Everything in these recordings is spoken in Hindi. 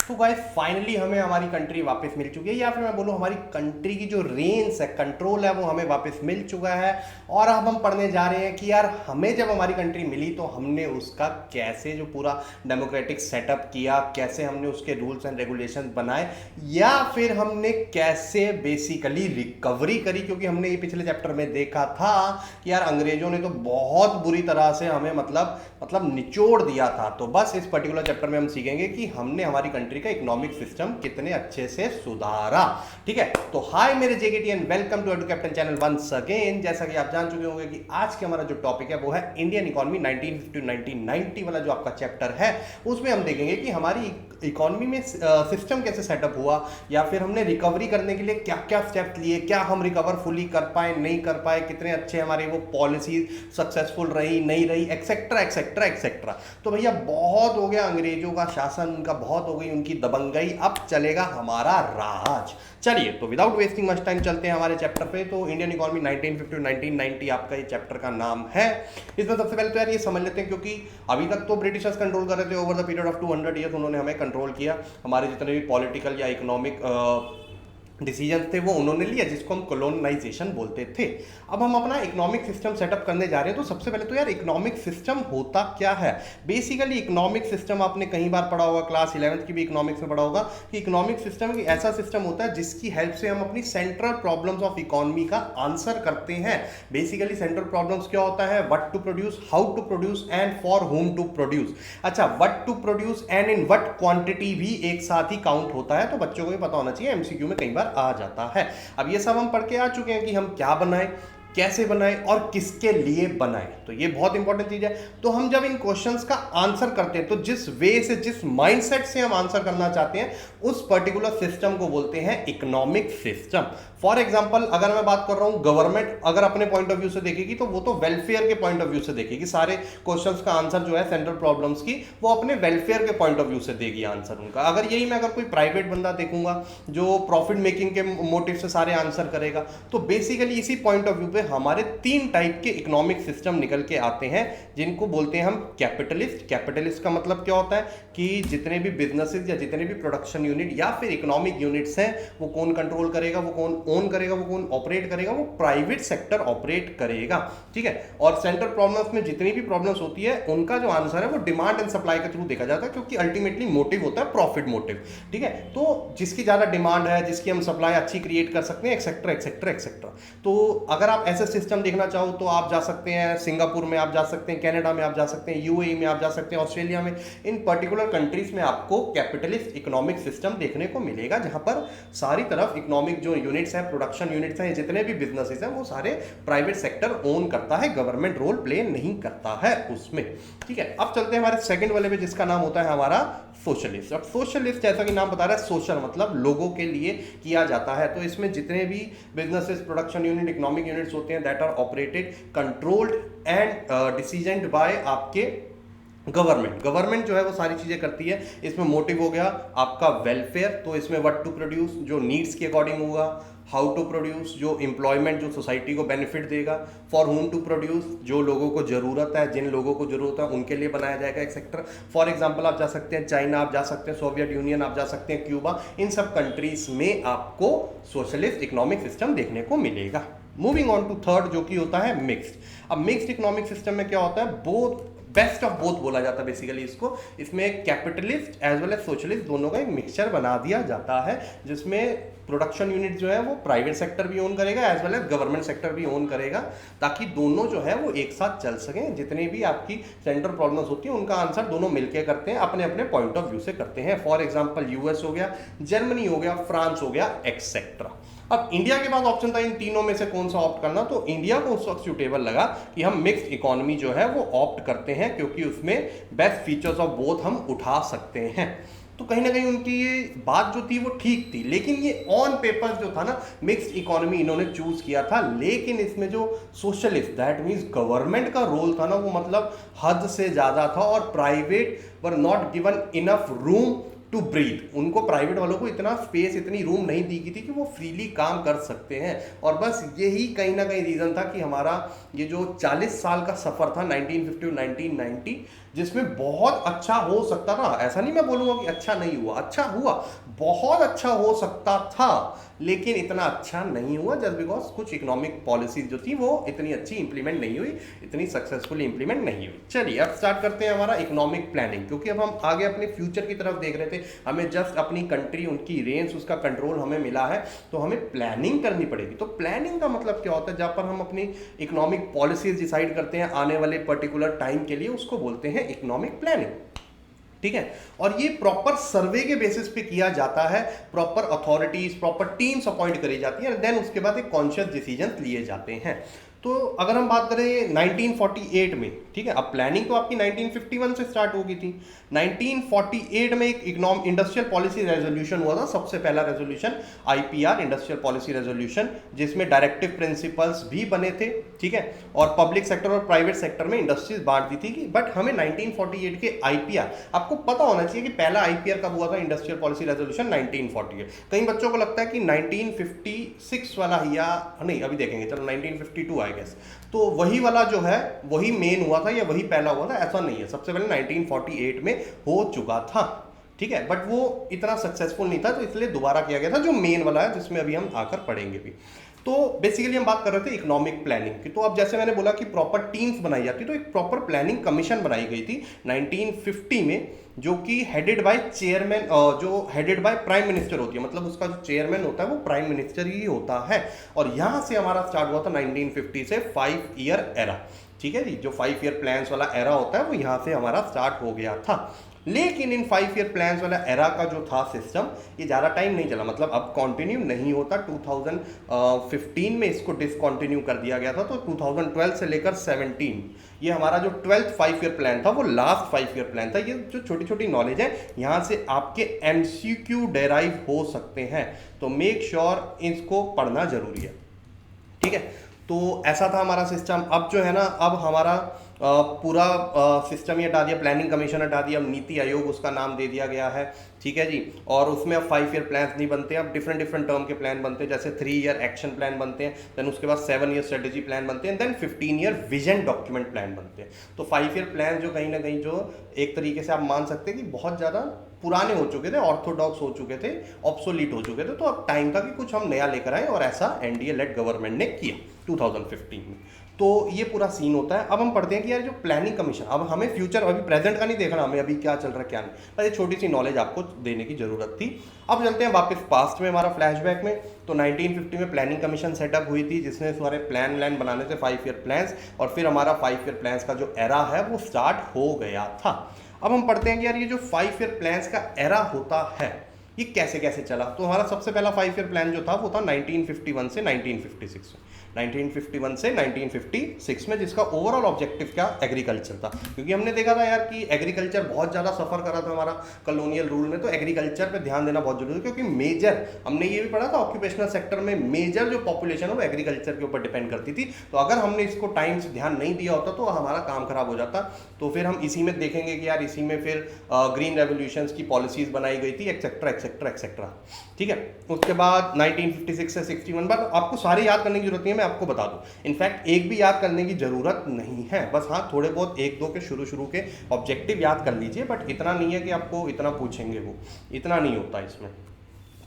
तो गाइस फाइनली हमें हमारी कंट्री वापस मिल चुकी है, या फिर मैं बोलूँ हमारी कंट्री की जो रेंज है, कंट्रोल है, वो हमें वापस मिल चुका है। और अब हम पढ़ने जा रहे हैं कि यार हमें जब हमारी कंट्री मिली तो हमने उसका कैसे जो पूरा डेमोक्रेटिक सेटअप किया, कैसे हमने उसके रूल्स एंड रेगुलेशन बनाए, या फिर हमने कैसे बेसिकली रिकवरी करी। क्योंकि हमने ये पिछले चैप्टर में देखा था कि यार अंग्रेजों ने तो बहुत बुरी तरह से हमें मतलब निचोड़ दिया था। तो बस इस पर्टिकुलर चैप्टर में हम सीखेंगे कि हमने हमारी कंट्री का इकोनॉमिक सिस्टम कितने अच्छे से सुधारा। ठीक है, तो हाय मेरे JKT and welcome to Edu Captain channel once again. जैसा कि आप जान चुके होंगे कि आज के हमारा जो टॉपिक है वो है इंडियन इकोनॉमी 1950-1990 वाला जो आपका चैप्टर है। उसमें हम देखेंगे कि हमारी इकोनॉमी में सिस्टम कैसे सेटअप हुआ, या फिर हमने रिकवरी करने के लिए क्या क्या स्टेप्स लिए, क्या हम रिकवर फुली कर पाए नहीं कर पाए, कितने अच्छे हमारे वो पॉलिसी सक्सेसफुल रही नहीं रही, एक्सेट्रा एक्सेट्रा एक्सेट्रा। तो भैया बहुत हो गया अंग्रेजों का शासन, उनका बहुत हो गई उनकी दबंगई, अब चलेगा हमारा राज। चलिए तो विदाउट वेस्टिंग मच टाइम चलते हैं हमारे चैप्टर पे। तो इंडियन इकोनॉमी 1950-1990 आपका ये चैप्टर का नाम है। इसमें सबसे पहले तो यार ये समझ लेते हैं, क्योंकि अभी तक तो ब्रिटिशर्स कंट्रोल कर रहे थे over the period of 200 years, उन्होंने हमें कंट्रोल किया। हमारे जितने भी पॉलिटिकल या इकोनॉमिक डिसीजन थे वो उन्होंने लिया, जिसको हम कॉलोनाइजेशन बोलते थे। अब हम अपना इकोनॉमिक सिस्टम सेटअप करने जा रहे हैं। तो सबसे पहले तो यार इकोनॉमिक सिस्टम होता क्या है। बेसिकली इकोनॉमिक सिस्टम आपने कई बार पढ़ा होगा, क्लास 11th की भी इकोनॉमिक्स में पढ़ा होगा कि इकोनॉमिक सिस्टम एक ऐसा सिस्टम होता है जिसकी हेल्प से हम अपनी सेंट्रल प्रॉब्लम्स ऑफ इकोनॉमी का आंसर करते हैं। बेसिकली सेंट्रल प्रॉब्लम्स क्या होता है, what to produce, how to produce and for whom to produce. अच्छा, what to produce and in what quantity भी एक साथ ही काउंट होता है, तो बच्चों को भी पता होना चाहिए, एमसीक्यू में कई बार आ जाता है। अब ये सब हम पढ़ के आ चुके हैं कि हम क्या बनाए, कैसे बनाए और किसके लिए बनाए, तो ये बहुत इंपॉर्टेंट चीज है। तो हम जब इन क्वेश्चंस का आंसर करते हैं तो जिस वे से, जिस माइंडसेट से हम आंसर करना चाहते हैं, उस पर्टिकुलर सिस्टम को बोलते हैं इकोनॉमिक सिस्टम। फॉर एग्जांपल अगर मैं बात कर रहा हूं, गवर्नमेंट अगर अपने पॉइंट ऑफ व्यू से देखेगी तो वो तो वेलफेयर के पॉइंट ऑफ व्यू से देखेगी। सारे क्वेश्चंस का आंसर जो है सेंट्रल प्रॉब्लम्स की, वो अपने वेलफेयर के पॉइंट ऑफ व्यू से देगी आंसर उनका। अगर यही मैं अगर कोई प्राइवेट बंदा देखूंगा जो प्रॉफिट मेकिंग के मोटिव से सारे आंसर करेगा, तो बेसिकली इसी पॉइंट ऑफ व्यू पे हमारे 3 टाइप के इकोनॉमिक सिस्टम निकल के आते हैं, जिनको बोलते हैं हम कैपिटलिस्ट। कैपिटलिस्ट का मतलब क्या होता है कि जितने भी बिजनेसेस या जितने भी प्रोडक्शन यूनिट या फिर इकोनॉमिक यूनिट्स हैं, वो कौन कंट्रोल करेगा, वो कौन ओन करेगा, वो कौन ऑपरेट करेगा, वो प्राइवेट सेक्टर ऑपरेट करेगा। ठीक है, और सेंट्रल प्रॉब्लम्स में जितनी भी प्रॉब्लम्स होती है उनका जो आंसर है वो डिमांड एंड सप्लाई के थ्रू देखा जाता है, क्योंकि अल्टीमेटली मोटिव होता है प्रॉफिट मोटिव। ठीक है, तो जिसकी ज्यादा डिमांड है, जिसकी हम सप्लाई अच्छी क्रिएट कर सकते हैं, एक्सेट्रा एक्सेट्रा एक्सेट्रा। तो अगर आप ऐसे सिस्टम देखना चाहो तो आप जा सकते हैं सिंगापुर में, आप जा सकते हैं कनाडा में, आप जा सकते हैं यूएई में, आप जा सकते हैं ऑस्ट्रेलिया में। इन पर्टिकुलर कंट्रीज में आपको कैपिटलिस्ट इकोनॉमिक सिस्टम देखने को मिलेगा, जहां पर सारी तरफ इकोनॉमिक जो यूनिट्स हैं, प्रोडक्शन यूनिट्स हैं, जितने भी बिजनेसेस हैं, वो सारे प्राइवेट सेक्टर ओन करता है, गवर्नमेंट रोल प्ले नहीं करता है उसमें। ठीक है, अब चलते हैं हमारे सेकंड वाले पे, जिसका नाम होता है हमारा सोशलिस्ट। अब सोशलिस्ट जैसा कि नाम बता रहा है, सोशल मतलब लोगों के लिए किया जाता है। तो इसमें जितने भी businesses, production unit, economic units होते हैं, that are operated, controlled and decision by आपके गवर्नमेंट जो है वो सारी चीजें करती है। इसमें मोटिव हो गया आपका वेलफेयर, तो इसमें व्हाट टू प्रोड्यूस जो नीड्स के अकॉर्डिंग होगा, हाउ टू प्रोड्यूस जो एम्प्लॉयमेंट जो सोसाइटी को बेनिफिट देगा, फॉर होम टू प्रोड्यूस जो लोगों को जरूरत है, जिन लोगों को जरूरत है उनके लिए बनाया जाएगा एक्सेट्रा। फॉर एग्जांपल आप जा सकते हैं चाइना, आप जा सकते हैं सोवियत यूनियन, आप जा सकते हैं क्यूबा, इन सब कंट्रीज में आपको सोशलिस्ट इकोनॉमिक सिस्टम देखने को मिलेगा। मूविंग ऑन टू थर्ड, जो कि होता है मिक्स्ड। अब मिक्स्ड इकोनॉमिक सिस्टम में क्या होता है, बोथ बेस्ट ऑफ बोथ बोला जाता है बेसिकली इसको। इसमें capitalist as well as socialist दोनों का एक मिक्सचर बना दिया जाता है, जिसमें प्रोडक्शन यूनिट जो है वो प्राइवेट सेक्टर भी ओन करेगा एज वेल एज गवर्नमेंट सेक्टर भी ओन करेगा, ताकि दोनों जो है वो एक साथ चल सकें। जितनी भी आपकी सेंट्रल प्रॉब्लम्स होती हैं उनका आंसर दोनों मिलकर करते हैं, अपने अपने पॉइंट ऑफ व्यू से करते हैं। फॉर एग्जाम्पल यूएस हो गया, जर्मनी हो गया, फ्रांस हो गया, एक्सेट्रा। अब इंडिया के पास ऑप्शन था इन तीनों में से कौन सा ऑप्ट करना, तो इंडिया को उस वक्त सूटेबल लगा कि हम मिक्स्ड इकोनॉमी जो है वो ऑप्ट करते हैं, क्योंकि उसमें बेस्ट फीचर्स ऑफ बोथ हम उठा सकते हैं। तो कहीं ना कहीं उनकी ये बात जो थी वो ठीक थी, लेकिन ये ऑन पेपर जो था ना, मिक्स्ड इकोनॉमी इन्होंने चूज किया था, लेकिन इसमें जो सोशलिस्ट दैट मीन्स गवर्नमेंट का रोल था ना, वो मतलब हद से ज्यादा था, और private were not given enough room to breathe. उनको प्राइवेट वालों को इतना स्पेस, इतनी रूम नहीं दी गई थी कि वो फ्रीली काम कर सकते हैं। और बस यही कहीं ना कहीं रीज़न था कि हमारा ये जो 40 साल का सफ़र था 1950 टू 1990, जिसमें बहुत अच्छा हो सकता था, ऐसा नहीं मैं बोलूँगा कि अच्छा नहीं हुआ, अच्छा हुआ, बहुत अच्छा हो सकता था, लेकिन इतना अच्छा नहीं हुआ जस्ट बिकॉज कुछ इकोनॉमिक पॉलिसीज जो थी वो इतनी अच्छी इंप्लीमेंट नहीं हुई, इतनी सक्सेसफुली इंप्लीमेंट नहीं हुई। चलिए अब स्टार्ट करते हैं हमारा इकोनॉमिक प्लानिंग, क्योंकि अब हम आगे अपने फ्यूचर की तरफ देख रहे थे। हमें जस्ट अपनी कंट्री, उनकी रेंज, उसका कंट्रोल हमें मिला है, तो हमें प्लानिंग करनी पड़ेगी। तो प्लानिंग का मतलब क्या होता है? जहाँ पर हम अपनी इकोनॉमिक पॉलिसीज डिसाइड करते हैं आने वाले पर्टिकुलर टाइम के लिए, उसको बोलते हैं इकोनॉमिक प्लानिंग। ठीक है, और ये प्रॉपर सर्वे के बेसिस पे किया जाता है, proper authorities, proper teams appoint करी जाती है, देन उसके बाद एक कॉन्शियस डिसीजन लिए जाते हैं। तो अगर हम बात करें 1948 में, ठीक है, अब प्लानिंग तो आपकी 1951 से स्टार्ट हो गई थी। 1948 में एक इंडस्ट्रियल पॉलिसी रेजोल्यूशन हुआ था, सबसे पहला resolution IPR, industrial policy resolution, जिसमें डायरेक्टिव प्रिंसिपल्स भी बने थे। ठीक है, और पब्लिक सेक्टर और प्राइवेट सेक्टर में इंडस्ट्रीज बांट दी थी। बट हमें 1948 के आईपीआर, आपको पता होना चाहिए कि पहला आईपीआर कब हुआ था, इंडस्ट्रियल पॉलिसी रेजोल्यूशन 1948। कई बच्चों को लगता है कि 1956 वाला, या नहीं अभी देखेंगे, चलो 1952 आई गेस, तो वही वाला जो है वही मेन हुआ था या वही पहला हुआ था, ऐसा नहीं है। सबसे पहले 1948 में हो चुका था। ठीक है, बट वो इतना सक्सेसफुल नहीं था, तो इसलिए दोबारा किया गया था, जो मेन वाला है, जिसमें अभी हम आकर पढ़ेंगे भी। तो बेसिकली हम बात कर रहे थे इकोनॉमिक प्लानिंग की। तो अब जैसे मैंने बोला कि प्रॉपर टीम्स बनाई जाती, तो एक प्रॉपर प्लानिंग कमीशन बनाई गई थी 1950 में, जो कि हेडेड बाय चेयरमैन, जो हेडेड बाय प्राइम मिनिस्टर होती है, मतलब उसका जो चेयरमैन होता है वो प्राइम मिनिस्टर ही होता है। और यहाँ से हमारा स्टार्ट हुआ था 1950 से 5 ईयर एरा। ठीक है जी, जो 5 ईयर प्लान्स वाला एरा होता है वो यहाँ से हमारा स्टार्ट हो गया था। लेकिन इन 5 ईयर प्लान्स वाला एरा का जो था सिस्टम, ये ज़्यादा टाइम नहीं चला, मतलब अब कंटिन्यू नहीं होता। 2015 में इसको डिसकंटिन्यू कर दिया गया था। तो 2012 से लेकर 17, ये हमारा जो 12th 5 ईयर प्लान था वो लास्ट 5 ईयर प्लान था। ये जो छोटी छोटी नॉलेज है यहाँ से आपके MCQ डेराइव हो सकते हैं, तो मेक श्योर इसको पढ़ना जरूरी है। ठीक है, तो ऐसा था हमारा सिस्टम। अब जो है ना, अब हमारा पूरा सिस्टम ही हटा दिया, प्लानिंग कमीशन हटा दिया, अब नीति आयोग उसका नाम दे दिया गया है। ठीक है जी, और उसमें अब 5 ईयर प्लान नहीं बनते, अब डिफरेंट डिफरेंट टर्म के प्लान बनते हैं। जैसे 3 ईयर एक्शन प्लान बनते हैं, देन उसके बाद 7 ईयर स्ट्रेटेजी प्लान बनते हैं, then 15 year vision document plan बनते हैं। तो 5 ईयर प्लान जो कहीं ना कहीं जो एक तरीके से आप मान सकते हैं कि बहुत ज़्यादा पुराने हो चुके थे, ऑर्थोडॉक्स हो चुके थे, ऑब्सोलीट हो चुके थे। तो अब टाइम था कि कुछ हम नया लेकर आए, और ऐसा एनडीए लेड गवर्नमेंट ने किया 2015 में। तो ये पूरा सीन होता है। अब हम पढ़ते हैं कि यार जो प्लानिंग कमीशन, अब हमें फ्यूचर, अभी प्रेजेंट का नहीं देखना, हमें अभी क्या चल रहा है क्या नहीं, बस ये छोटी सी नॉलेज आपको देने की जरूरत थी। अब चलते हैं वापस पास्ट में, हमारा फ्लैशबैक में। तो 1950 में प्लानिंग कमीशन सेटअप हुई थी, जिसने सारे प्लान बनाने थे 5 ईयर प्लान्स, और फिर हमारा 5 ईयर प्लान्स का जो एरा है वो स्टार्ट हो गया था। अब हम पढ़ते हैं कि यार ये जो 5 ईयर प्लान्स का एरा होता है ये कैसे कैसे चला। तो हमारा सबसे पहला 5 ईयर प्लान जो था वो था 1951 से 1956 में, 1951 से 1956 में, जिसका ओवरऑल ऑब्जेक्टिव क्या, एग्रीकल्चर था। क्योंकि हमने देखा था यार कि एग्रीकल्चर बहुत ज़्यादा सफ़र करा था हमारा कॉलोनियल रूल में, तो एग्रीकल्चर पे ध्यान देना बहुत जरूरी है। क्योंकि मेजर, हमने ये भी पढ़ा था ऑक्यूपेशनल सेक्टर में मेजर जो पॉपुलेशन है वो एग्रीकल्चर के ऊपर डिपेंड करती थी। तो अगर हमने इसको टाइम से ध्यान नहीं दिया होता तो हमारा काम खराब हो जाता। तो फिर हम इसी में देखेंगे कि यार इसी में फिर ग्रीन रेवोल्यूशंस की पॉलिसीज बनाई गई थी, एक्सेट्रा एक्सेट्रा एक्सेट्रा। ठीक है, उसके बाद 1956 से 61, बट आपको सारे याद करने की जरूरत नहीं है, मैं आपको बता दूं। इनफैक्ट एक भी याद करने की जरूरत नहीं है, बस हाँ थोड़े बहुत एक दो के शुरू के ऑब्जेक्टिव याद कर लीजिए, बट इतना नहीं है कि आपको इतना पूछेंगे, वो इतना नहीं होता इसमें।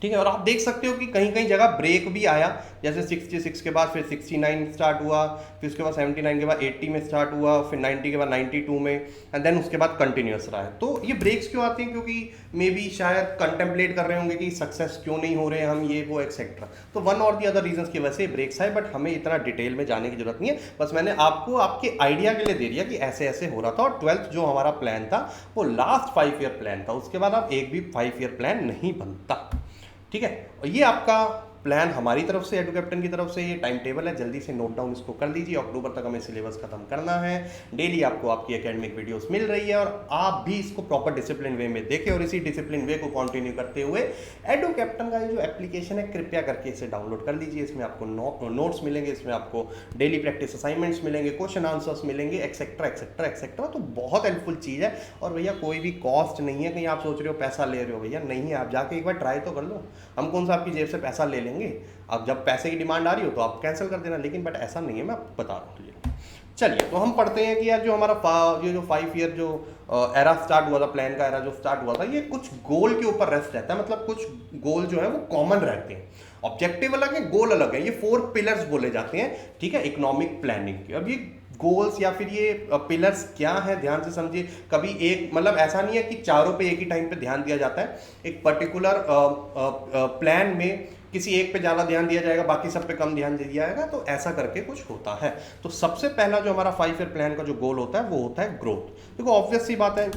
ठीक है, और आप देख सकते हो कि कहीं कहीं जगह ब्रेक भी आया, जैसे 66 के बाद फिर 69 स्टार्ट हुआ, फिर उसके बाद 79 के बाद 80 में स्टार्ट हुआ, फिर 90 के बाद 92 में, एंड देन उसके बाद कंटिन्यूस रहा है। तो ये ब्रेक्स क्यों आते हैं? क्योंकि मे बी शायद कंटेम्पलेट कर रहे होंगे कि सक्सेस क्यों नहीं हो रहे हैं हम, ये वो एक्सेट्रा। तो वन और दी अदर रीजंस की वजह से ब्रेक्स आए, बट हमें इतना डिटेल में जाने की जरूरत नहीं है, बस मैंने आपको आपके आइडिया के लिए दे दिया कि ऐसे ऐसे हो रहा था। और 12th जो हमारा प्लान था वो लास्ट 5 ईयर प्लान था, उसके बाद अब एक भी 5 ईयर प्लान नहीं बनता। ठीक है, और ये आपका प्लान हमारी तरफ से, एडू कैप्टन की तरफ से, ये टाइम टेबल है, जल्दी से नोट डाउन इसको कर लीजिए। अक्टूबर तक हमें सिलेबस खत्म करना है। डेली आपको आपकी एकेडमिक वीडियोस मिल रही है और आप भी इसको प्रॉपर डिसिप्लिन वे में देखें और इसी डिसिप्लिन वे को कंटिन्यू करते हुए एडू कैप्टन का ये जो एप्लीकेशन है कृपया करके इसे डाउनलोड कर लीजिए। इसमें आपको नोट्स मिलेंगे, इसमें आपको डेली प्रैक्टिस असाइनमेंट्स मिलेंगे, क्वेश्चन आंसर्स मिलेंगे, एक्सेट्रा एक्सेट्रा एक्सेट्रा। तो बहुत हेल्पफुल चीज़ है और भैया कोई भी कॉस्ट नहीं है। कहीं आप सोच रहे हो पैसा ले रहे हो, भैया नहीं है, आप जाके एक बार ट्राई तो कर लो। हम कौन सा आपकी जेब से पैसा ले लेंगे? अब जब पैसे की डिमांड आ रही हो तो आप कैंसिल कर देना, लेकिन बट ऐसा नहीं है, मैं आपको बता रहा हूँ। चलिए तो हम पढ़ते हैं कि यार जो हमारा ये जो 5 ईयर जो एरा स्टार्ट हुआ था, प्लान का एरा जो स्टार्ट हुआ था, ये कुछ गोल के ऊपर रेस्ट रहता है। मतलब कुछ गोल जो है वो कॉमन रहते हैं, ऑब्जेक्टिव अलग है, गोल अलग है। ये 4 पिलर्स बोले जाते हैं, ठीक है, इकोनॉमिक प्लानिंग के। अब ये गोल्स या फिर ये पिलर्स क्या है, ध्यान से समझिए। कभी एक मतलब ऐसा नहीं है कि चारों पे एक ही टाइम पे ध्यान दिया जाता है। एक पर्टिकुलर प्लान में किसी एक पे ज़्यादा ध्यान दिया जाएगा, बाकी सब पे कम ध्यान दिया जाएगा, तो ऐसा करके कुछ होता है। तो सबसे पहला जो हमारा 5 ईयर प्लान का जो गोल होता है वो होता है ग्रोथ। देखो ऑब्वियस सी बात है,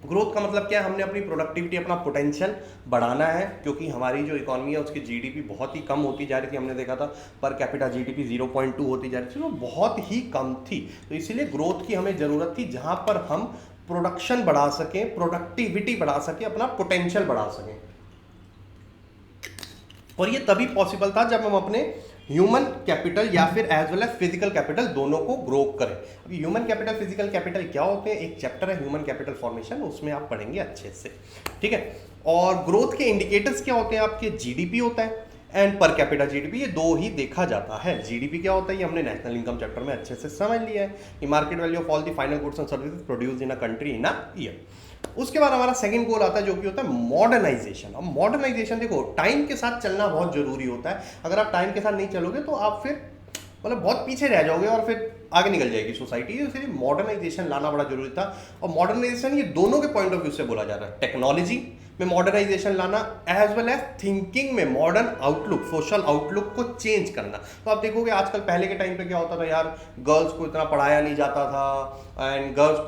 ग्रोथ का मतलब क्या है? हमने अपनी प्रोडक्टिविटी, अपना पोटेंशियल बढ़ाना है, क्योंकि हमारी जो इकोनॉमी है उसकी जीडीपी बहुत ही कम होती जा रही थी। हमने देखा था पर कैपिटा जीडीपी 0.2 होती जा रही थी, वो बहुत ही कम थी। तो इसीलिए ग्रोथ की हमें ज़रूरत थी, जहाँ पर हम प्रोडक्शन बढ़ा सकें, प्रोडक्टिविटी बढ़ा सकें, अपना पोटेंशियल बढ़ा सकें। और ये तभी पॉसिबल था जब हम अपने ह्यूमन कैपिटल या फिर as well as physical capital दोनों को ग्रो करें। अभी ह्यूमन कैपिटल, फिजिकल कैपिटल क्या होते हैं, एक चैप्टर है ह्यूमन कैपिटल फॉर्मेशन, उसमें आप पढ़ेंगे अच्छे से, ठीक है। और ग्रोथ के इंडिकेटर्स क्या होते हैं आपके? जीडीपी होता है एंड पर कैपिटा जीडीपी, ये दो ही देखा जाता है। जीडीपी क्या होता है ये हमने नेशनल इनकम चैप्टर में अच्छे से समझ लिया है, कि market value of all the final goods and services produced in a country in a year. उसके बाद हमारा सेकंड गोल आता है जो कि होता है मॉडर्नाइजेशन। अब मॉडर्नाइजेशन देखो टाइम के साथ चलना बहुत जरूरी होता है। अगर आप टाइम के साथ नहीं चलोगे तो आप फिर मतलब बहुत पीछे रह जाओगे और फिर आगे निकल जाएगी सोसाइटी। इसलिए मॉडर्नाइजेशन लाना बड़ा जरूरी था। और मॉडर्नाइजेशन ये दोनों के पॉइंट ऑफ व्यू से बोला जा रहा है, टेक्नोलॉजी में मॉडर्नाइजेशन लाना एज वेल एज थिंकिंग में मॉडर्न आउटलुक, सोशल आउटलुक को चेंज करना। तो आप देखोगे आजकल, पहले के टाइम पे क्या होता था यार, गर्ल्स को इतना पढ़ाया नहीं जाता था एंड गर्ल्स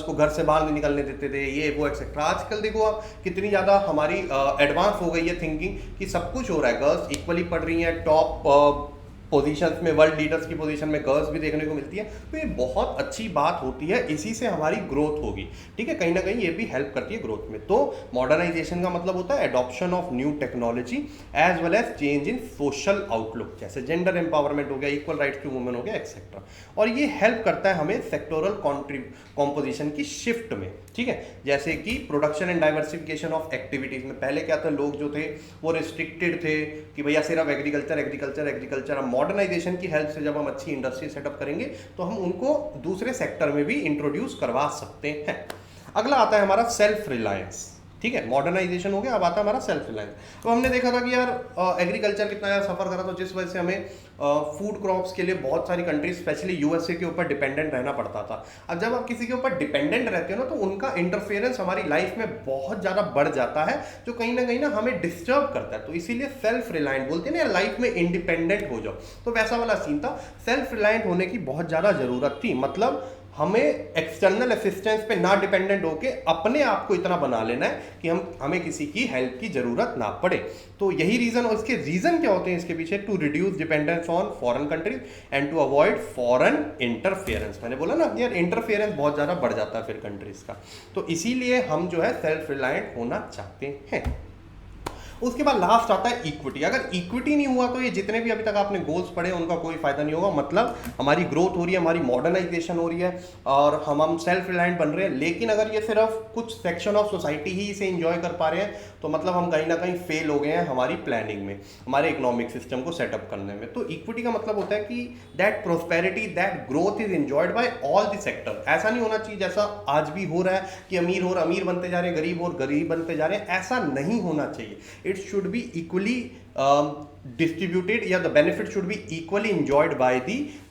को घर से बाहर नहीं निकलने देते थे, ये वो एक्सेट्रा। आजकल देखो आप कितनी ज़्यादा हमारी एडवांस हो गई है थिंकिंग, कि सब कुछ हो रहा है, गर्ल्स इक्वली पढ़ रही हैं, टॉप पोजीशंस में, वर्ल्ड लीडर्स की पोजीशन में गर्ल्स भी देखने को मिलती है। तो ये बहुत अच्छी बात होती है, इसी से हमारी ग्रोथ होगी, ठीक है। कहीं ना कहीं ये भी हेल्प करती है ग्रोथ में। तो मॉडर्नाइजेशन का मतलब होता है adoption of new technology as well as change in social outlook, जैसे जेंडर एम्पावरमेंट हो गया, इक्वल राइट्स टू वुमेन हो गया, एक्सेट्रा। और ये हेल्प करता है हमें सेक्टोरल कॉम्पोजिशन की शिफ्ट में, ठीक है। जैसे कि production and diversification of activities में पहले क्या था, लोग जो थे वो रिस्ट्रिक्टेड थे कि भैया सिर्फ एग्रीकल्चर एग्रीकल्चर एग्रीकल्चर। अब मॉडर्नाइजेशन की हेल्प से जब हम अच्छी इंडस्ट्री सेटअप करेंगे तो हम उनको दूसरे सेक्टर में भी इंट्रोड्यूस करवा सकते हैं। अगला आता है हमारा सेल्फ रिलायंस, ठीक है। मॉडर्नाइजेशन हो गया, अब आता है हमारा सेल्फ रिलायंस। तो हमने देखा था कि यार एग्रीकल्चर कितना यार सफ़र करा, तो जिस वजह से हमें फूड क्रॉप्स के लिए बहुत सारी कंट्रीज स्पेशली यूएसए के ऊपर डिपेंडेंट रहना पड़ता था। अब जब आप किसी के ऊपर डिपेंडेंट रहते हो ना, तो उनका इंटरफेरेंस हमारी लाइफ में बहुत ज़्यादा बढ़ जाता है, जो कहीं ना हमें डिस्टर्ब करता है। तो इसीलिए सेल्फ रिलायंट बोलते हैं ना, लाइफ में इंडिपेंडेंट हो जाओ। तो वैसा वाला सीन था, सेल्फ रिलायंट होने की बहुत ज़्यादा ज़रूरत थी। मतलब हमें एक्सटर्नल असिस्टेंस पे ना डिपेंडेंट होके अपने आप को इतना बना लेना है कि हमें किसी की हेल्प की जरूरत ना पड़े। तो यही रीजन, और इसके रीजन क्या होते हैं इसके पीछे? To reduce dependence on foreign countries and to avoid foreign interference. मैंने बोला ना यार, इंटरफेरेंस बहुत ज़्यादा बढ़ जाता है फिर कंट्रीज का। तो इसीलिए हम जो है सेल्फ रिलायंट होना चाहते हैं। उसके बाद लास्ट आता है इक्विटी। अगर इक्विटी नहीं हुआ तो ये जितने भी अभी तक आपने गोल्स पढ़े उनका कोई फायदा नहीं होगा। मतलब हमारी ग्रोथ हो रही है, हमारी मॉडर्नाइजेशन हो रही है और हम सेल्फ रिलायंट बन रहे हैं, लेकिन अगर ये सिर्फ कुछ सेक्शन ऑफ सोसाइटी ही इसे एंजॉय कर पा रहे हैं तो मतलब हम कहीं ना कहीं फेल हो गए हैं हमारी प्लानिंग में, हमारे इकोनॉमिक सिस्टम को सेटअप करने में। तो इक्विटी का मतलब होता है कि that prosperity, that growth is enjoyed by all the sector. ऐसा नहीं होना चाहिए जैसा आज भी हो रहा है कि अमीर और अमीर बनते जा रहे हैं, गरीब और गरीब बनते जा रहे हैं। ऐसा नहीं होना चाहिए। It should be equally distributed, या the benefit should be equally enjoyed by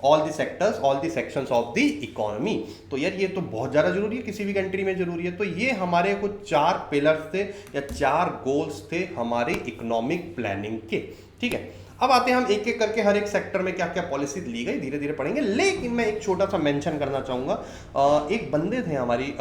all the sectors, all the sections of the economy। तो यार ये तो बहुत ज़्यादा जरूरी है, किसी भी कंट्री में जरूरी है। तो ये हमारे कुछ 4 पिलर्स थे या 4 गोल्स थे हमारे इकोनॉमिक प्लानिंग के, ठीक है। अब आते हैं हम एक एक करके हर एक सेक्टर में क्या क्या पॉलिसी ली गई धीरे धीरे पढ़ेंगे, लेकिन मैं एक छोटा सा मेंशन करना चाहूँगा। एक बंदे थे हमारी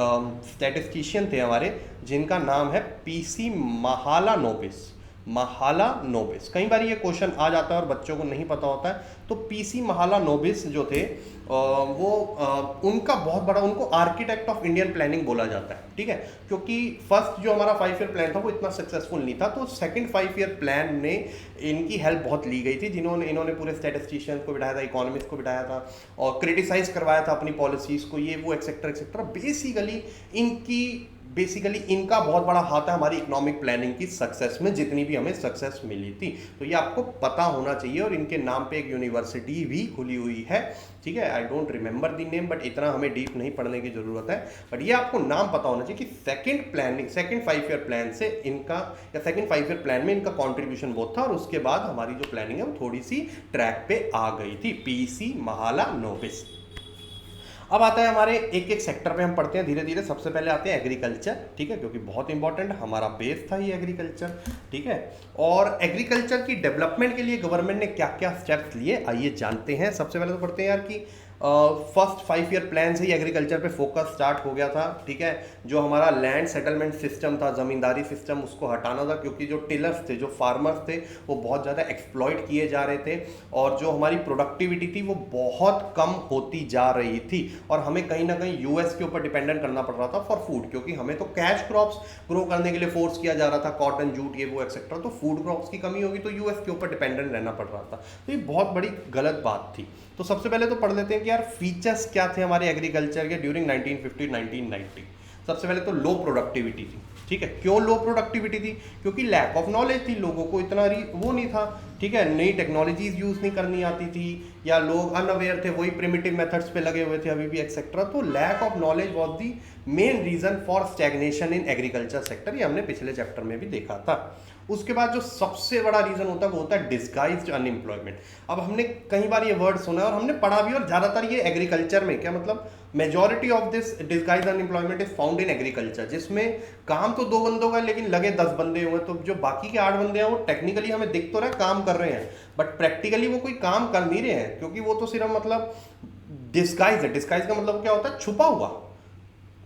स्टैटिस्टिशियन थे हमारे, जिनका नाम है पीसी महालानोबिस, महालानोबिस। कई बार ये क्वेश्चन आ जाता है और बच्चों को नहीं पता होता है। तो पीसी महालानोबिस जो थे उनका बहुत बड़ा, उनको आर्किटेक्ट ऑफ इंडियन प्लानिंग बोला जाता है, ठीक है, क्योंकि फर्स्ट जो हमारा 5 ईयर प्लान था वो इतना सक्सेसफुल नहीं था, तो सेकंड 5 ईयर प्लान में इनकी हेल्प बहुत ली गई थी, इन्होंने पूरे स्टैटिस्टिशियंस को बिठाया था, इकोनॉमिस्ट को बिठाया था और क्रिटिसाइज करवाया था अपनी पॉलिसीज को, ये वो एक्सेट्रा एक्सेट्रा। बेसिकली इनका बहुत बड़ा हाथ है हमारी इकोनॉमिक प्लानिंग की सक्सेस में, जितनी भी हमें सक्सेस मिली थी। तो ये आपको पता होना चाहिए, और इनके नाम पे एक यूनिवर्सिटी भी खुली हुई है, ठीक है। I don't remember the name, but इतना हमें डीप नहीं पढ़ने की जरूरत है, बट ये आपको नाम पता होना चाहिए कि सेकंड 5 ईयर प्लान से इनका, या सेकंड 5 ईयर प्लान में इनका कॉन्ट्रीब्यूशन बहुत था, और उसके बाद हमारी जो प्लानिंग है वो थोड़ी सी ट्रैक पे आ गई थी। पीसी महालानोबिस। अब आता है हमारे एक एक सेक्टर पे हम पढ़ते हैं धीरे धीरे। सबसे पहले आते हैं एग्रीकल्चर, ठीक है, क्योंकि बहुत इंपॉर्टेंट हमारा बेस था ये एग्रीकल्चर, ठीक है। और एग्रीकल्चर की डेवलपमेंट के लिए गवर्नमेंट ने क्या क्या स्टेप्स लिए, आइए जानते हैं। सबसे पहले तो पढ़ते हैं यार कि फर्स्ट 5 ईयर प्लान से ही एग्रीकल्चर पे फोकस स्टार्ट हो गया था, ठीक है। जो हमारा लैंड सेटलमेंट सिस्टम था, ज़मींदारी सिस्टम, उसको हटाना था, क्योंकि जो टिलर्स थे, जो फार्मर्स थे, वो बहुत ज़्यादा एक्सप्लॉइट किए जा रहे थे, और जो हमारी प्रोडक्टिविटी थी वो बहुत कम होती जा रही थी, और हमें कहीं ना कहीं यूएस के ऊपर डिपेंडेंट करना पड़ रहा था फॉर फूड, क्योंकि हमें तो कैश क्रॉप्स ग्रो करने के लिए फोर्स किया जा रहा था, कॉटन, जूट, ये वो एक्सेट्रा। तो फूड क्रॉप्स की कमी होगी तो यूएस के ऊपर डिपेंडेंट रहना पड़ रहा था, तो ये बहुत बड़ी गलत बात थी। तो सबसे पहले तो पढ़ लेते हैं कि यार फीचर्स क्या थे हमारे एग्रीकल्चर के ड्यूरिंग 1950-1990। सबसे पहले तो लो प्रोडक्टिविटी थी, ठीक है। क्यों लो प्रोडक्टिविटी थी? क्योंकि लैक ऑफ नॉलेज थी, लोगों को इतना वो नहीं था, ठीक है, नई टेक्नोलॉजीज यूज नहीं करनी आती थी, या लोग अनअवेयर थे, वही प्रिमिटिव मेथड्स पे लगे हुए थे अभी भी एक्सेट्रा। तो lack of knowledge was the main reason for stagnation in agriculture sector, ये हमने पिछले चैप्टर में भी देखा था। उसके बाद जो सबसे बड़ा रीजन होता है वो होता है डिस्गाइज्ड अनएम्प्लॉयमेंट। अब हमने कई बार ये वर्ड सुना है और हमने पढ़ा भी, और ज्यादातर ये एग्रीकल्चर में, क्या मतलब, majority of this disguised unemployment is found in agriculture, जिसमें काम तो 2 बंदों का लेकिन लगे 10 बंदे हुए। तो जो बाकी के 8 बंदे हैं वो टेक्निकली हमें दिख तो रहा है काम कर रहे हैं, बट प्रैक्टिकली वो कोई काम कर नहीं रहे हैं, क्योंकि वो तो सिर्फ मतलब डिस्गाइज है। डिस्गाइज का मतलब क्या होता है? छुपा हुआ।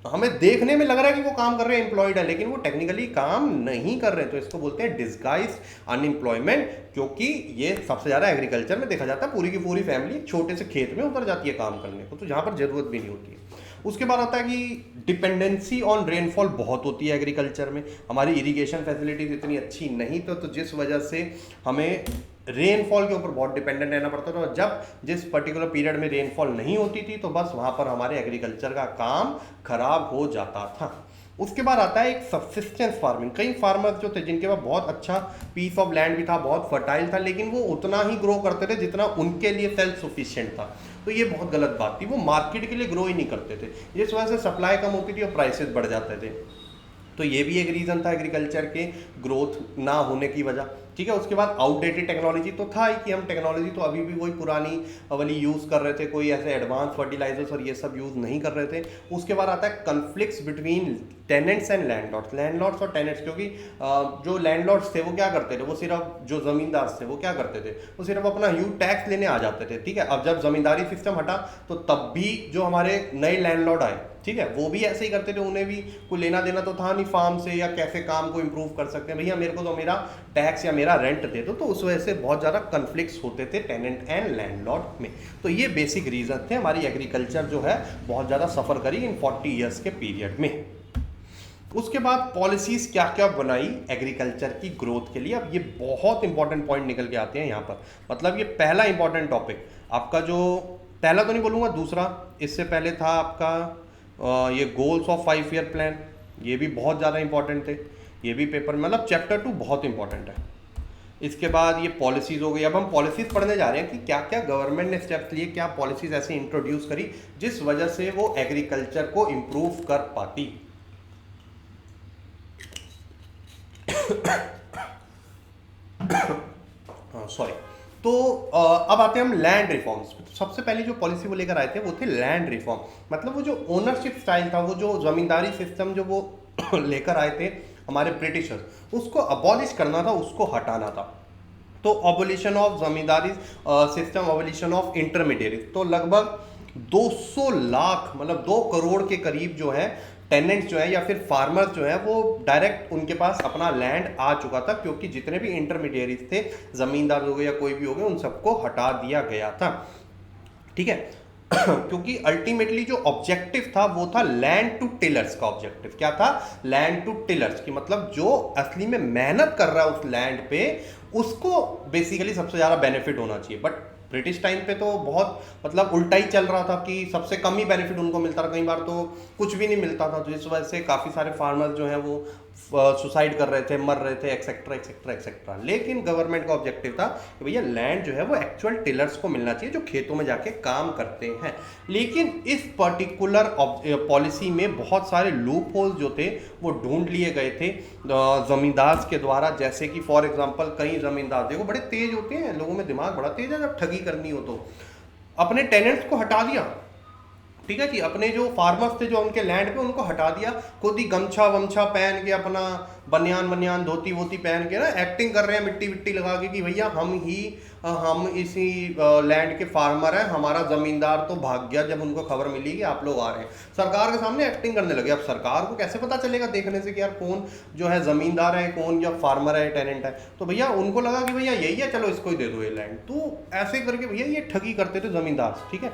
हमें देखने में लग रहा है कि वो काम कर रहे हैं, एम्प्लॉयड है, लेकिन वो टेक्निकली काम नहीं कर रहे हैं। तो इसको बोलते हैं डिस्गाइज्ड अनएम्प्लॉयमेंट, क्योंकि ये सबसे ज्यादा एग्रीकल्चर में देखा जाता है। पूरी की पूरी फैमिली छोटे से खेत में उतर जाती है काम करने को, तो जहां पर जरूरत भी नहीं होती है। उसके बाद आता है कि डिपेंडेंसी ऑन रेनफॉल बहुत होती है एग्रीकल्चर में। हमारी इरिगेशन फैसिलिटीज इतनी अच्छी नहीं तो जिस वजह से हमें रेनफॉल के ऊपर बहुत डिपेंडेंट रहना पड़ता था, और जब जिस पर्टिकुलर पीरियड में रेनफॉल नहीं होती थी तो बस वहां पर हमारे एग्रीकल्चर का काम खराब हो जाता था। उसके बाद आता है एक सब्सिस्टेंस फार्मिंग। कई फार्मर्स जो थे जिनके पास बहुत अच्छा पीस ऑफ लैंड भी था, बहुत फर्टाइल था, लेकिन वो उतना ही ग्रो करते थे जितना उनके लिए सेल्फ सफिशिएंट था। तो ये बहुत गलत बात थी, वो मार्केट के लिए ग्रो ही नहीं करते थे, जिस वजह से सप्लाई कम होती थी और प्राइसेस बढ़ जाते थे। तो ये भी एक रीज़न था एग्रीकल्चर के ग्रोथ ना होने की वजह, ठीक है। उसके बाद आउटडेटेड टेक्नोलॉजी तो था ही, कि हम टेक्नोलॉजी तो अभी भी वही पुरानी वाली यूज़ कर रहे थे, कोई ऐसे एडवांस फर्टिलाइजर्स और ये सब यूज़ नहीं कर रहे थे। उसके बाद आता है conflicts between tenants and landlords और टेनेंट्स, क्योंकि जो लैंडलॉर्ड्स थे वो क्या करते थे, वो सिर्फ जो ज़मींदार थे वो क्या करते थे, वो सिर्फ अपना ह्यूज टैक्स लेने आ जाते थे, ठीक है। अब जब ज़मींदारी सिस्टम हटा तो तब भी जो हमारे नए लैंडलॉर्ड आए, ठीक है, वो भी ऐसे ही करते थे, उन्हें भी कोई लेना देना तो था नहीं फार्म से, या कैसे काम को इंप्रूव कर सकते हैं, भैया मेरे को तो मेरा टैक्स या मेरा रेंट दे दो। तो उस वजह से बहुत ज़्यादा कन्फ्लिक्ट्स होते थे टेनेंट एंड लैंडलॉर्ड में। तो ये बेसिक रीजन थे, हमारी एग्रीकल्चर जो है बहुत ज़्यादा सफ़र करी इन 40 ईयर्स के पीरियड में। उसके बाद पॉलिसीज क्या क्या बनाई एग्रीकल्चर की ग्रोथ के लिए। अब ये बहुत इंपॉर्टेंट पॉइंट निकल के आते हैं यहाँ पर, मतलब ये पहला इंपॉर्टेंट टॉपिक आपका, जो पहला तो नहीं बोलूँगा, दूसरा इससे पहले था आपका ये गोल्स ऑफ 5 ईयर प्लान, ये भी बहुत ज़्यादा इंपॉर्टेंट थे, ये भी पेपर मतलब चैप्टर 2 बहुत इंपॉर्टेंट है। इसके बाद ये पॉलिसीज हो गई। अब हम पॉलिसीज पढ़ने जा रहे हैं कि क्या क्या गवर्नमेंट ने स्टेप्स लिए, क्या पॉलिसीज ऐसे इंट्रोड्यूस करी जिस वजह से वो एग्रीकल्चर को इम्प्रूव कर पाती। सॉरी। तो अब आते हैं हम लैंड रिफॉर्म्स। सबसे पहले जो पॉलिसी वो लेकर आए थे वो थे लैंड रिफॉर्म, मतलब वो जो ओनरशिप स्टाइल था, वो जो जमींदारी सिस्टम जो वो लेकर आए थे हमारे ब्रिटिशर्स, उसको अबॉलिश करना था, उसको हटाना था। तो abolition of zamindari system, abolition of intermediate. तो लगभग 200 लाख मतलब 2 करोड़ के करीब जो है टेनेंट्स जो है या फिर फार्मर्स जो है वो डायरेक्ट उनके पास अपना लैंड आ चुका था, क्योंकि जितने भी इंटरमीडिएरीज थे, जमींदार हो गए या कोई भी हो गए, उन सबको हटा दिया गया था। ठीक है क्योंकि अल्टीमेटली जो ऑब्जेक्टिव था वो था लैंड टू टिलर्स का ऑब्जेक्टिव। क्या था? लैंड टू टिलर्स की मतलब जो असली में मेहनत कर रहा है उस लैंड पे, उसको बेसिकली सबसे ज्यादा बेनिफिट होना चाहिए। बट ब्रिटिश टाइम पे तो बहुत मतलब उल्टा ही चल रहा था कि सबसे कम ही बेनिफिट उनको मिलता था, कई बार तो कुछ भी नहीं मिलता था, जिस वजह से काफ़ी सारे फार्मर्स जो हैं वो सुसाइड कर रहे थे, मर रहे थे, एक्सेट्रा एक्सेट्रा एक्सेट्रा। लेकिन गवर्नमेंट का ऑब्जेक्टिव था कि भैया लैंड जो है वो एक्चुअल टिलर्स को मिलना चाहिए जो खेतों में जाके काम करते हैं। लेकिन इस पर्टिकुलर पॉलिसी में बहुत सारे लूप होल्स जो थे वो ढूंढ लिए गए थे जमींदार के द्वारा। जैसे कि फॉर एग्जांपल कई जमींदार देखो बड़े तेज होते हैं, लोगों में दिमाग बड़ा तेज है, जब ठगी करनी हो तो अपने टेनेंट्स को हटा दिया। ठीक है जी, अपने जो फार्मर्स थे जो उनके लैंड पे, उनको हटा दिया, खुद ही गमछा वमछा पहन के, अपना बनियान बनियान धोती वोती पहन के ना एक्टिंग कर रहे हैं मिट्टी विट्टी लगा के कि भैया हम इसी लैंड के फार्मर हैं, हमारा जमींदार तो भाग गया जब उनको खबर मिली कि आप लोग आ रहे हैं। सरकार के सामने एक्टिंग करने लगे। अब सरकार को कैसे पता चलेगा देखने से कि यार कौन जो है जमींदार है, कौन या फार्मर है, टेनेंट है? तो भैया उनको लगा कि भैया यही है, चलो इसको ही दे दो ये लैंड। तो ऐसे करके भैया ये ठगी करते थे जमींदार। ठीक है,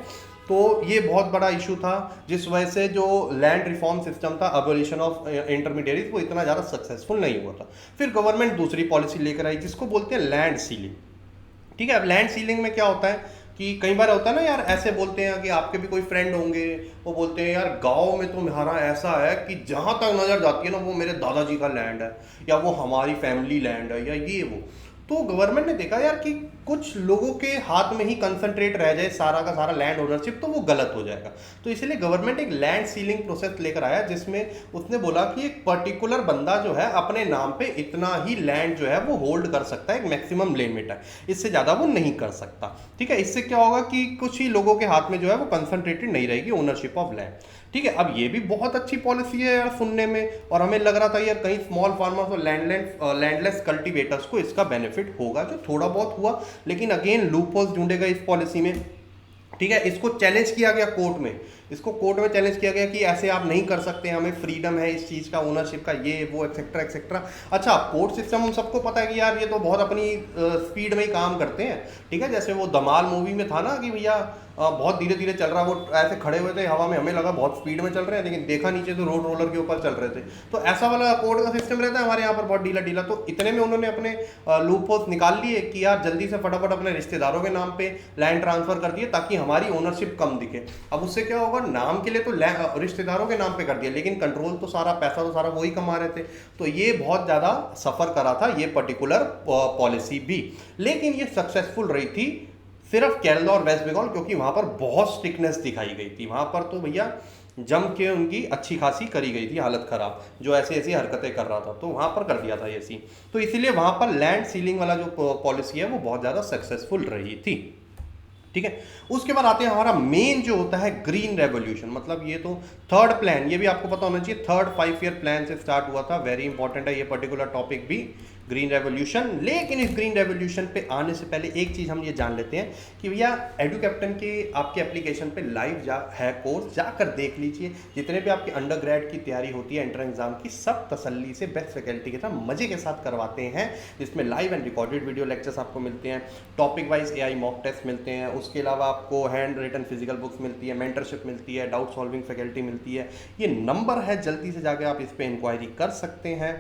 तो ये बहुत बड़ा इशू था, जिस वजह से जो लैंड रिफॉर्म सिस्टम था, अबोलिशन ऑफ इंटरमीडिएरीज, वो इतना ज़्यादा सक्सेसफुल नहीं हुआ था। फिर गवर्नमेंट दूसरी पॉलिसी लेकर आई जिसको बोलते हैं लैंड सीलिंग। ठीक है, अब लैंड सीलिंग में क्या होता है कि कई बार होता है ना यार, ऐसे बोलते हैं कि आपके भी कोई फ्रेंड होंगे, वो बोलते हैं यार गांव में तो हमारा ऐसा है कि जहां तक नजर जाती है ना वो मेरे दादाजी का लैंड है, या वो हमारी फैमिली लैंड है, या ये वो। तो गवर्नमेंट ने देखा यार कि कुछ लोगों के हाथ में ही कंसंट्रेट रह जाए सारा का सारा लैंड ओनरशिप, तो वो गलत हो जाएगा। तो इसलिए गवर्नमेंट एक लैंड सीलिंग प्रोसेस लेकर आया, जिसमें उसने बोला कि एक पर्टिकुलर बंदा जो है अपने नाम पे इतना ही लैंड जो है वो होल्ड कर सकता है, एक मैक्सिमम लिमिट है, इससे ज़्यादा वो नहीं कर सकता। ठीक है, इससे क्या होगा कि कुछ ही लोगों के हाथ में जो है वो कंसंट्रेटेड नहीं रहेगी ओनरशिप ऑफ लैंड। ठीक है, अब ये भी बहुत अच्छी पॉलिसी है यार सुनने में, और हमें लग रहा था यार कहीं स्मॉल फार्मर्स और लैंडलेस कल्टीवेटर्स को इसका बेनिफिट होगा, जो थोड़ा बहुत हुआ। लेकिन अगेन लूप होल्स ढूंढे गए इस पॉलिसी में। ठीक है, इसको चैलेंज किया गया कोर्ट में, इसको कोर्ट में चैलेंज किया गया कि ऐसे आप नहीं कर सकते, हमें फ्रीडम है इस चीज़ का, ओनरशिप का, ये वो एक्सेट्रा एक्सेट्रा। अच्छा, कोर्ट सिस्टम हम सबको पता है कि यार ये तो बहुत अपनी स्पीड में ही काम करते हैं। ठीक है, जैसे वो धमाल मूवी में था ना कि भैया बहुत धीरे धीरे चल रहा, वो ऐसे खड़े हुए थे हवा में, हमें लगा बहुत स्पीड में चल रहे हैं, लेकिन देखा नीचे तो रोड रोलर के ऊपर चल रहे थे। तो ऐसा वाला कोर्ट का सिस्टम रहता है हमारे यहाँ पर, बहुत ढीला ढीला। तो इतने में उन्होंने अपने लूप होल्स निकाल लिए कि यार जल्दी से फटाफट अपने रिश्तेदारों के नाम पे लैंड ट्रांसफर कर दिए ताकि हमारी ओनरशिप कम दिखे। अब उससे क्या होगा, नाम के लिए तो रिश्तेदारों के नाम पे कर दिया, लेकिन कंट्रोल तो सारा, पैसा तो सारा वही कमा रहे थे। तो ये बहुत ज़्यादा सफ़र करा था ये पर्टिकुलर पॉलिसी भी, लेकिन ये सक्सेसफुल रही थी सिर्फ केरला और वेस्ट बंगाल, क्योंकि वहाँ पर बहुत स्ट्रिक्टनेस दिखाई गई थी। वहाँ पर तो भैया जम के उनकी अच्छी खासी करी गई थी हालत ख़राब, जो ऐसी ऐसी हरकतें कर रहा था, तो वहाँ पर कर दिया था ये सीन। तो इसीलिए वहाँ पर लैंड सीलिंग वाला जो पॉलिसी है वो बहुत ज़्यादा सक्सेसफुल रही थी। ठीक है, उसके बाद आते हैं हमारा मेन जो होता है ग्रीन रेवोल्यूशन। मतलब ये तो थर्ड प्लान, ये भी आपको पता होना चाहिए, थर्ड 5 ईयर प्लान से स्टार्ट हुआ था। वेरी इंपॉर्टेंट है ये पर्टिकुलर टॉपिक भी, ग्रीन रेवोल्यूशन। लेकिन इस ग्रीन रेवोल्यूशन पे आने से पहले एक चीज़ हम ये जान लेते हैं कि भैया एडू कैप्टन के आपके एप्लीकेशन पे लाइव है कोर्स, जाकर देख लीजिए। जितने भी आपके अंडर ग्रेड की तैयारी होती है एंट्रेंस एग्जाम की, सब तसल्ली से बेस्ट फैकल्टी के साथ मजे के साथ करवाते हैं, जिसमें live and recorded video lectures आपको मिलते हैं, topic wise AI mock test मिलते हैं, उसके अलावा आपको हैंड रिटन फिजिकल बुक्स मिलती है, मेंटरशिप मिलती है, डाउट सॉल्विंग फैकल्टी मिलती है। ये नंबर है, जल्दी से जाके आप इस पर इंक्वायरी कर सकते हैं।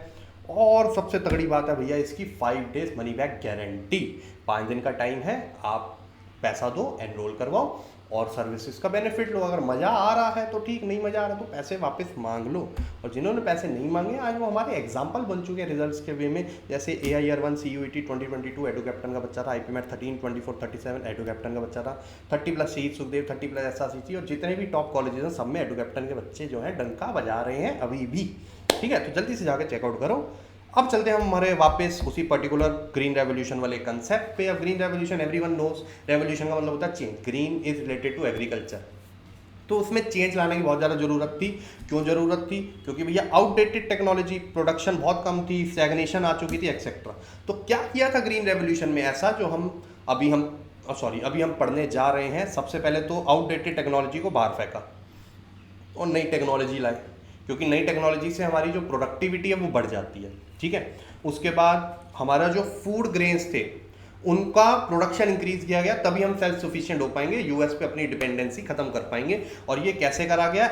और सबसे तगड़ी बात है भैया इसकी 5 डेज मनी बैक गारंटी। 5 दिन का टाइम है, आप पैसा दो, एनरोल करवाओ और सर्विसेज का बेनिफिट लो। अगर मज़ा आ रहा है तो ठीक, नहीं मज़ा आ रहा तो पैसे वापस मांग लो। और जिन्होंने पैसे नहीं मांगे आज वो हमारे एग्जाम्पल बन चुके हैं रिजल्ट्स के वे में। जैसे AIR1 CUET 2022 एडू कैप्टन का बच्चा था, IPMAT 13 24 37 एडू कैप्टन का बच्चा था, 30+ शहीद सुखदेव, 30+ SRCC, और जितने भी टॉप कॉलेजेस हैं सब में एडू कैप्टन के बच्चे जो हैं डंका बजा रहे हैं अभी भी। ठीक है, तो जल्दी से जाकर चेकआउट करो। अब चलते हैं हम हमारे वापस उसी पर्टिकुलर ग्रीन रेवोल्यूशन वाले कंसेप्ट पे। अब green revolution everyone knows, revolution का मतलब होता है change. Green is related to agriculture, तो उसमें चेंज लाने की बहुत ज़्यादा ज़रूरत थी। क्यों ज़रूरत थी? क्योंकि भैया आउटडेटेड टेक्नोलॉजी, प्रोडक्शन बहुत कम थी, स्टैग्नेशन आ चुकी थी एक्सेट्रा। तो क्या किया था ग्रीन रेवोल्यूशन में ऐसा जो अभी हम पढ़ने जा रहे हैं। सबसे पहले तो आउटडेटेड टेक्नोलॉजी को बाहर फेंका और नई टेक्नोलॉजी लाए। क्योंकि नई टेक्नोलॉजी से हमारी जो प्रोडक्टिविटी है वो बढ़ जाती है। ठीक है, उसके बाद हमारा जो फूड ग्रेन्स थे उनका प्रोडक्शन इंक्रीज किया गया, तभी हम सेल्फ सफिशिएंट हो पाएंगे, यूएस पे अपनी डिपेंडेंसी खत्म कर पाएंगे। और ये कैसे करा गया?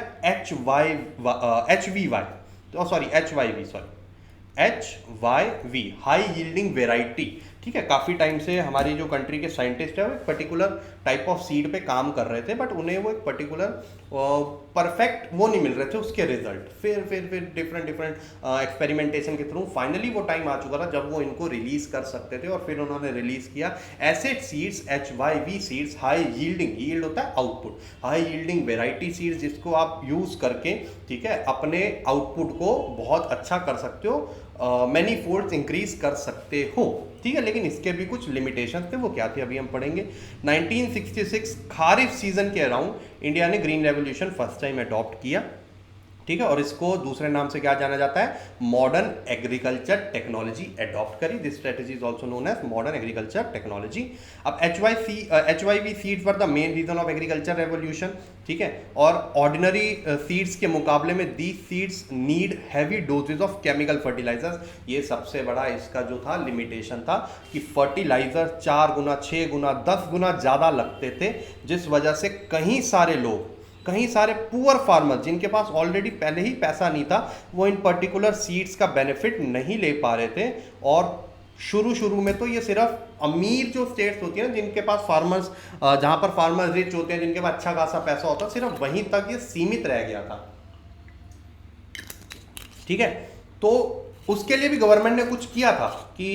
HYV, high yielding variety. ठीक है, काफ़ी टाइम से हमारी जो कंट्री के साइंटिस्ट है वो एक पर्टिकुलर टाइप ऑफ सीड पे काम कर रहे थे, बट उन्हें वो एक पर्टिकुलर परफेक्ट वो नहीं मिल रहे थे उसके रिजल्ट। फिर डिफरेंट एक्सपेरिमेंटेशन के थ्रू फाइनली वो टाइम आ चुका था जब वो इनको रिलीज कर सकते थे, और फिर उन्होंने रिलीज किया acid seeds, HYV seeds, high yielding, yield होता है output, high yielding variety seeds, जिसको आप यूज करके, ठीक है, अपने आउटपुट को बहुत अच्छा कर सकते हो, मैनी फोल्ड्स इंक्रीज कर सकते हो। ठीक है, लेकिन इसके भी कुछ लिमिटेशन थे, वो क्या थे अभी हम पढ़ेंगे। 1966 खारिफ सीजन के अराउंड इंडिया ने green revolution first time adopt किया। ठीक है, और इसको दूसरे नाम से क्या जाना जाता है? मॉडर्न एग्रीकल्चर टेक्नोलॉजी अडॉप्ट करी। This strategy is also known as modern agriculture technology. अब HYV seeds were the main reason of agriculture revolution. ठीक है, और ऑर्डिनरी सीड्स के मुकाबले में these seeds need heavy doses of chemical fertilisers. ये सबसे बड़ा इसका जो था लिमिटेशन था कि फर्टिलाइजर 4 गुना, 6 गुना, 10 गुना ज़्यादा लगते थे, जिस वजह से कहीं सारे पुअर फार्मर जिनके पास ऑलरेडी पहले ही पैसा नहीं था, वो इन पर्टिकुलर सीड्स का बेनिफिट नहीं ले पा रहे थे। और शुरू में तो ये सिर्फ अमीर जो स्टेट्स होती हैं, जिनके पास फार्मर्स, जहां पर फार्मर्स रिच होते हैं, जिनके पास अच्छा खासा पैसा होता है, सिर्फ वहीं तक ये सीमित रह गया था। ठीक है, तो उसके लिए भी गवर्नमेंट ने कुछ किया था कि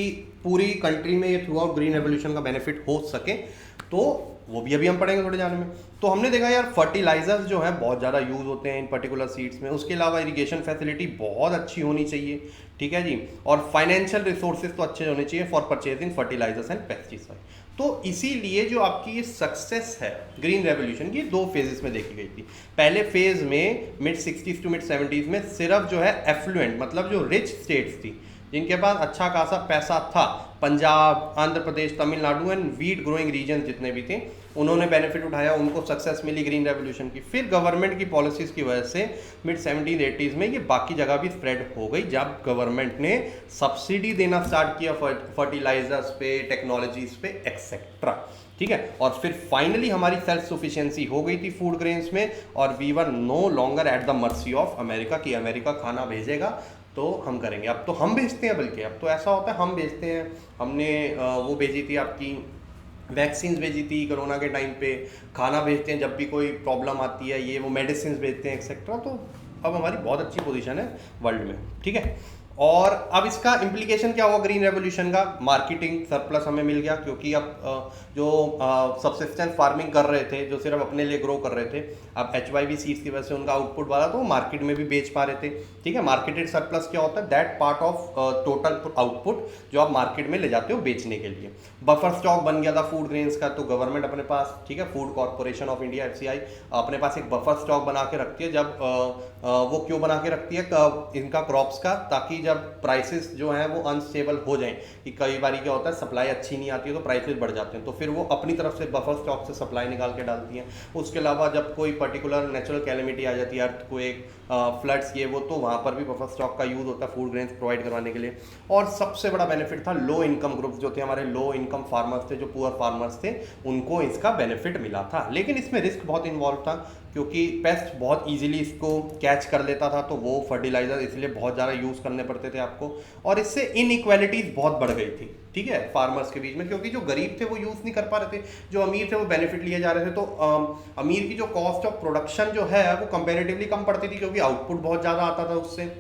पूरी कंट्री में ये थ्रू आउट ग्रीन रेवोल्यूशन का बेनिफिट हो सके, तो वो भी अभी हम पढ़ेंगे थोड़े जाने में। तो हमने देखा यार फर्टिलाइजर्स जो है बहुत ज़्यादा यूज़ होते हैं इन पर्टिकुलर सीड्स में, उसके अलावा इरिगेशन फैसिलिटी बहुत अच्छी होनी चाहिए। ठीक है जी, और फाइनेंशियल रिसोर्सेज तो अच्छे होने चाहिए for purchasing fertilisers and pesticide. तो इसीलिए जो आपकी ये सक्सेस है ग्रीन रेवोल्यूशन की, 2 फेजेस में देखी गई थी। पहले फेज में mid 60s to mid 70s में सिर्फ जो है एफ्लुएंट, मतलब जो रिच स्टेट्स थी, जिनके पास अच्छा खासा पैसा था, Punjab, Andhra Pradesh, Tamil Nadu and wheat growing region जितने भी थे, उन्होंने बेनिफिट उठाया, उनको सक्सेस मिली ग्रीन रेवोल्यूशन की। फिर गवर्नमेंट की पॉलिसीज की वजह से मिड 70s 80s में ये बाकी जगह भी स्प्रेड हो गई, जब गवर्नमेंट ने सब्सिडी देना स्टार्ट किया फर्टिलाइजर्स पे, टेक्नोलॉजीज पे एक्सेट्रा। ठीक है, और फिर फाइनली हमारी सेल्फ सफिशिएंसी हो गई थी फूड ग्रेन्स में, और we were no longer at the mercy of America, कि अमेरिका खाना भेजेगा तो हम करेंगे। अब तो हम भेजते हैं, बल्कि अब तो ऐसा होता है हम भेजते हैं। हमने वो भेजी थी, आपकी वैक्सीन भेजी थी कोरोना के टाइम पे, खाना भेजते हैं जब भी कोई प्रॉब्लम आती है, ये वो मेडिसिन भेजते हैं एक्सेट्रा। तो अब हमारी बहुत अच्छी पोजीशन है वर्ल्ड में। ठीक है, और अब इसका इम्प्लीकेशन क्या हुआ ग्रीन रेवोल्यूशन का? मार्केटिंग सरप्लस हमें मिल गया, क्योंकि अब जो सब्सिस्टेंस फार्मिंग कर रहे थे, जो सिर्फ अपने लिए ग्रो कर रहे थे, अब HYV सीड्स की वजह से उनका आउटपुट बढ़ा तो मार्केट में भी बेच पा रहे थे। ठीक है, मार्केटेड सरप्लस क्या होता है? That part of total output जो आप मार्केट में ले जाते हो बेचने के लिए। बफर स्टॉक बन गया था फूड ग्रेन्स का, तो गवर्नमेंट अपने पास, ठीक है, food corporation of India FCI अपने पास एक बफर स्टॉक बना के रखती है। जब वो क्यों बना के रखती है इनका क्रॉप्स का? ताकि जब प्राइसेस जो हैं वो अनस्टेबल हो जाएं, कि कई बार क्या होता है सप्लाई अच्छी नहीं आती है तो प्राइसेस बढ़ जाते हैं, तो फिर वो अपनी तरफ से बफर स्टॉक से सप्लाई निकाल के डालती हैं। उसके अलावा जब कोई पर्टिकुलर नेचुरल कैलेमिटी आ जाती है, अर्थक्वेक, फ्लड्स, ये वो, तो वहाँ पर भी बफर स्टॉक का यूज़ होता है फूड ग्रेन्स प्रोवाइड करवाने के लिए। और सबसे बड़ा बेनिफिट था लो इनकम ग्रुप्स जो थे, हमारे लो इनकम फार्मर्स थे, जो पुअर फार्मर्स थे, उनको इसका बेनिफिट मिला था। लेकिन इसमें रिस्क बहुत इन्वॉल्व था, क्योंकि पेस्ट बहुत इजीली इसको कैच कर लेता था, तो वो फर्टिलाइजर इसलिए बहुत ज़्यादा यूज़ करने पड़ते थे आपको, और इससे इनइक्वालिटीज़ बहुत बढ़ गई थी। ठीक है, फार्मर्स के बीच में, क्योंकि जो गरीब थे वो यूज़ नहीं कर पा रहे थे, जो अमीर थे वो बेनिफिट लिए जा रहे थे। तो अमीर की जो कॉस्ट ऑफ प्रोडक्शन जो है वो कंपैरेटिवली कम पड़ती थी, क्योंकि आउटपुट बहुत ज़्यादा आता था उससे।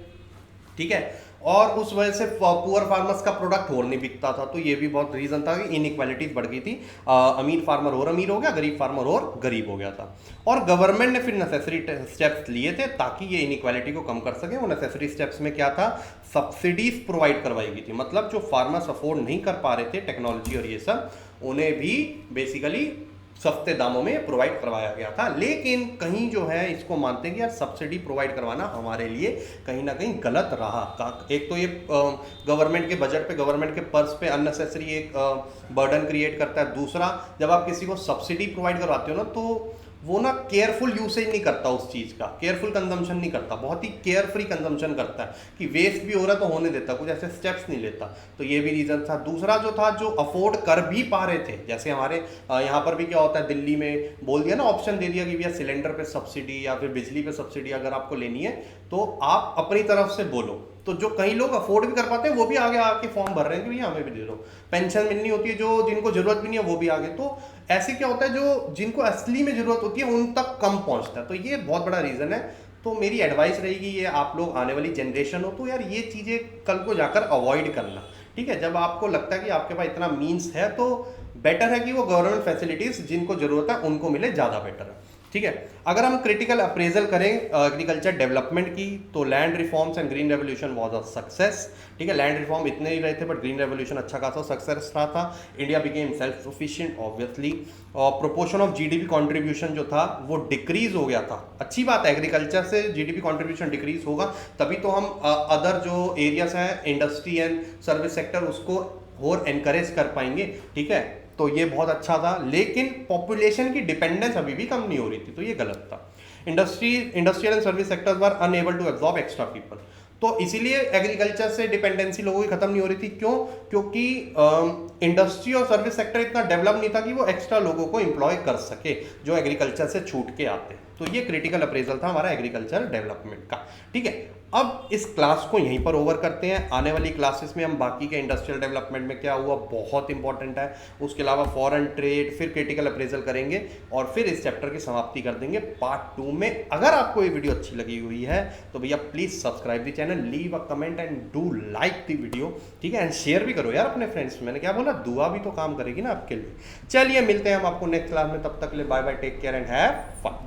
ठीक है, और उस वजह से पुअर फार्मर्स का प्रोडक्ट और नहीं बिकता था। तो ये भी बहुत रीज़न था कि इनइक्वालिटीज बढ़ गई थी, अमीर फार्मर और अमीर हो गया, गरीब फार्मर और गरीब हो गया था। और गवर्नमेंट ने फिर नेसेसरी स्टेप्स लिए थे ताकि ये इनइक्वालिटी को कम कर सके। वो नेसेसरी स्टेप्स में क्या था? सब्सिडीज प्रोवाइड करवाई गई थी, मतलब जो फार्मर्स अफोर्ड नहीं कर पा रहे थे टेक्नोलॉजी और ये सब, उन्हें भी बेसिकली सस्ते दामों में प्रोवाइड करवाया गया था। लेकिन कहीं जो है इसको मानते हैं कि यार सब्सिडी प्रोवाइड करवाना हमारे लिए कहीं ना कहीं गलत रहा। एक तो ये गवर्नमेंट के बजट पे, गवर्नमेंट के पर्स पे अननेसेसरी एक बर्डन क्रिएट करता है। दूसरा, जब आप किसी को सब्सिडी प्रोवाइड करवाते हो ना, तो वो ना केयरफुल यूसेज नहीं करता उस चीज़ का, केयरफुल कंजम्पशन नहीं करता, बहुत ही केयर फ्री कंजम्पशन करता है कि वेस्ट भी हो रहा है तो होने देता, कुछ ऐसे स्टेप्स नहीं लेता। तो ये भी रीज़न था। दूसरा जो था, जो अफोर्ड कर भी पा रहे थे, जैसे हमारे यहाँ पर भी क्या होता है, दिल्ली में बोल दिया ना, ऑप्शन दे दिया कि भैया सिलेंडर पे सब्सिडी या फिर बिजली पे सब्सिडी अगर आपको लेनी है तो आप अपनी तरफ से बोलो। तो जो कई लोग अफोर्ड भी कर पाते हैं वो भी आगे आके फॉर्म भर रहे हैं कि भैया हमें भी दे दो। पेंशन मिलनी होती है, जो जिनको जरूरत भी नहीं है वो भी आगे। तो ऐसे क्या होता है, जो जिनको असली में जरूरत होती है उन तक कम पहुंचता है। तो ये बहुत बड़ा रीजन है। तो मेरी एडवाइस रहेगी, ये आप लोग आने वाली जनरेशन हो तो यार ये चीज़ें कल को जाकर अवॉइड करना, ठीक है। जब आपको लगता है कि आपके पास इतना मीन्स है तो बेटर है कि वो गवर्नमेंट फैसिलिटीज़ जिनको ज़रूरत है उनको मिले, ज़्यादा बेटर है, ठीक है। अगर हम क्रिटिकल अप्रेजल करें एग्रीकल्चर डेवलपमेंट की, तो land reforms and green revolution was a success, ठीक है। लैंड रिफॉर्म इतने ही रहे थे बट ग्रीन रेवोल्यूशन अच्छा खासा सक्सेस रहा था। India became self sufficient obviously. और प्रोपोर्शन ऑफ जीडीपी कंट्रीब्यूशन जो था वो डिक्रीज हो गया था। अच्छी बात है, एग्रीकल्चर से जीडीपी कंट्रीब्यूशन डिक्रीज होगा तभी तो हम अदर जो एरियाज हैं, इंडस्ट्री एंड सर्विस सेक्टर, उसको और एनकरेज कर पाएंगे, ठीक है। तो ये बहुत अच्छा था, लेकिन पॉपुलेशन की डिपेंडेंस अभी भी कम नहीं हो रही थी, तो ये गलत था। Industrial and service sectors were unable to absorb extra people. तो इसीलिए एग्रीकल्चर से डिपेंडेंसी लोगों की खत्म नहीं हो रही थी। क्यों? क्योंकि इंडस्ट्री और सर्विस सेक्टर इतना डेवलप नहीं था कि वो एक्स्ट्रा लोगों को एम्प्लॉय कर सके जो एग्रीकल्चर से छूट के आते। तो ये क्रिटिकल अप्रेजल था हमारा एग्रीकल्चर डेवलपमेंट का, ठीक है। अब इस क्लास को यहीं पर ओवर करते हैं। आने वाली क्लासेस में हम बाकी के इंडस्ट्रियल डेवलपमेंट में क्या हुआ बहुत इंपॉर्टेंट है, उसके अलावा फॉरेन ट्रेड, फिर क्रिटिकल अप्रेजल करेंगे और फिर इस चैप्टर की समाप्ति कर देंगे पार्ट 2 में। अगर आपको ये वीडियो अच्छी लगी हुई है तो भैया please subscribe the channel, leave a comment and do like the video, ठीक है। एंड शेयर भी करो यार अपने फ्रेंड्स में। मैंने क्या बोला, दुआ भी तो काम करेगी ना आपके लिए। चलिए मिलते हैं हम आपको नेक्स्ट क्लास में, तब तक के लिए bye bye, take care and have fun.